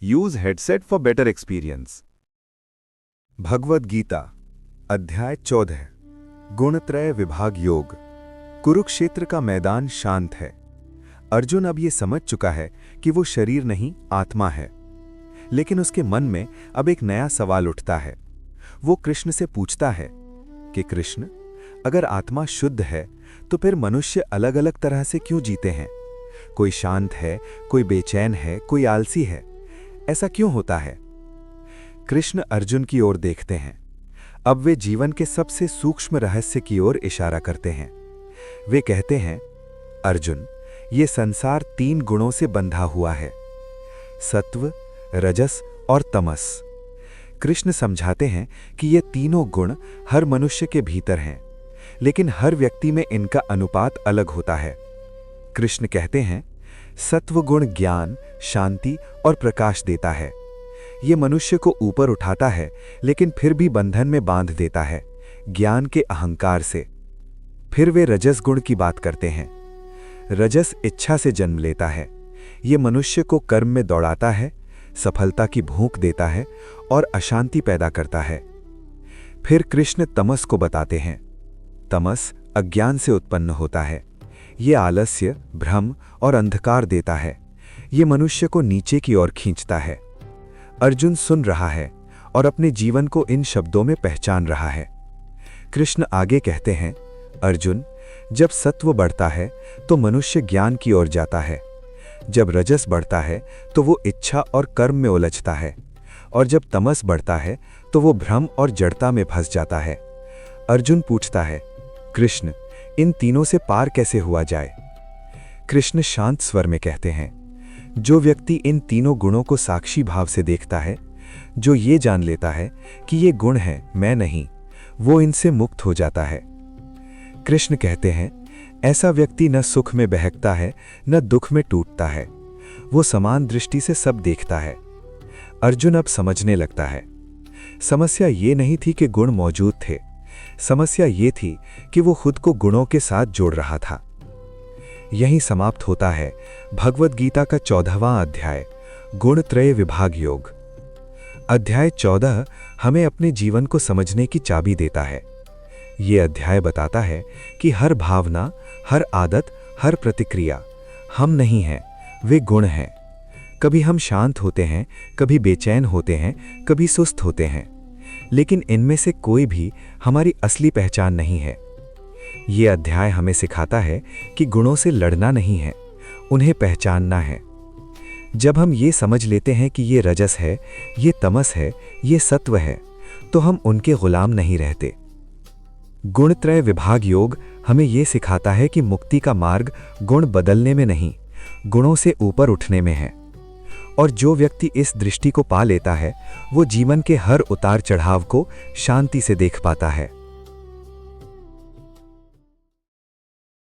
Use headset for better experience. Bhagavad Gita अध्याय 14 गुणत्रय विभाग योग। कुरुक्षेत्र का मैदान शांत है। अर्जुन अब ये समझ चुका है कि वो शरीर नहीं आत्मा है। लेकिन उसके मन में अब एक नया सवाल उठता है। वो कृष्ण से पूछता है कि कृष्ण, अगर आत्मा शुद्ध है तो फिर मनुष्य अलग अलग तरह से क्यों जीते हैं? कोई शांत है, कोई बेचैन है, कोई आलसी है। ऐसा क्यों होता है? कृष्ण अर्जुन की ओर देखते हैं। अब वे जीवन के सबसे सूक्ष्म रहस्य की ओर इशारा करते हैं। वे कहते हैं, अर्जुन, ये संसार 3 गुणों से बंधा हुआ है, सत्व, रजस और तमस। कृष्ण समझाते हैं कि ये तीनों गुण हर मनुष्य के भीतर हैं, लेकिन हर व्यक्ति में इनका अनुपात अलग होता है। कृष्ण कहते हैं, सत्व गुण ज्ञान, शांति और प्रकाश देता है। ये मनुष्य को ऊपर उठाता है, लेकिन फिर भी बंधन में बांध देता है, ज्ञान के अहंकार से। फिर वे रजस गुण की बात करते हैं। रजस इच्छा से जन्म लेता है। ये मनुष्य को कर्म में दौड़ाता है, सफलता की भूख देता है और अशांति पैदा करता है। फिर कृष्ण तमस को बताते हैं। तमस अज्ञान से उत्पन्न होता है। ये आलस्य, भ्रम और अंधकार देता है। ये मनुष्य को नीचे की ओर खींचता है। अर्जुन सुन रहा है और अपने जीवन को इन शब्दों में पहचान रहा है। कृष्ण आगे कहते हैं, अर्जुन, जब सत्व बढ़ता है तो मनुष्य ज्ञान की ओर जाता है। जब रजस बढ़ता है तो वो इच्छा और कर्म में उलझता है, और जब तमस बढ़ता है तो वो भ्रम और जड़ता में फंस जाता है। अर्जुन पूछता है, कृष्ण, इन तीनों से पार कैसे हुआ जाए? कृष्ण शांत स्वर में कहते हैं, जो व्यक्ति इन तीनों गुणों को साक्षी भाव से देखता है, जो ये जान लेता है कि ये गुण है, मैं नहीं, वो इनसे मुक्त हो जाता है। कृष्ण कहते हैं, ऐसा व्यक्ति न सुख में बहकता है, न दुख में टूटता है। वो समान दृष्टि से सब देखता है। अर्जुन अब समझने लगता है। समस्या ये नहीं थी कि गुण मौजूद थे। समस्या ये थी कि वो खुद को गुणों के साथ जोड़ रहा था। यहीं समाप्त होता है भगवद गीता का 14वां अध्याय, गुणत्रय विभाग योग। अध्याय 14 हमें अपने जीवन को समझने की चाबी देता है। ये अध्याय बताता है कि हर भावना, हर आदत, हर प्रतिक्रिया हम नहीं हैं, वे गुण हैं। कभी हम शांत होते हैं, कभी बेचैन होते हैं, कभी सुस्त होते हैं, लेकिन इनमें से कोई भी हमारी असली पहचान नहीं है। ये अध्याय हमें सिखाता है कि गुणों से लड़ना नहीं है, उन्हें पहचानना है। जब हम ये समझ लेते हैं कि ये रजस है, ये तमस है, ये सत्व है, तो हम उनके गुलाम नहीं रहते। गुणत्रय विभाग योग हमें ये सिखाता है कि मुक्ति का मार्ग गुण बदलने में नहीं, गुणों से ऊपर उठने में है। और जो व्यक्ति इस दृष्टि को पा लेता है, वो जीवन के हर उतार चढ़ाव को शांति से देख पाता है।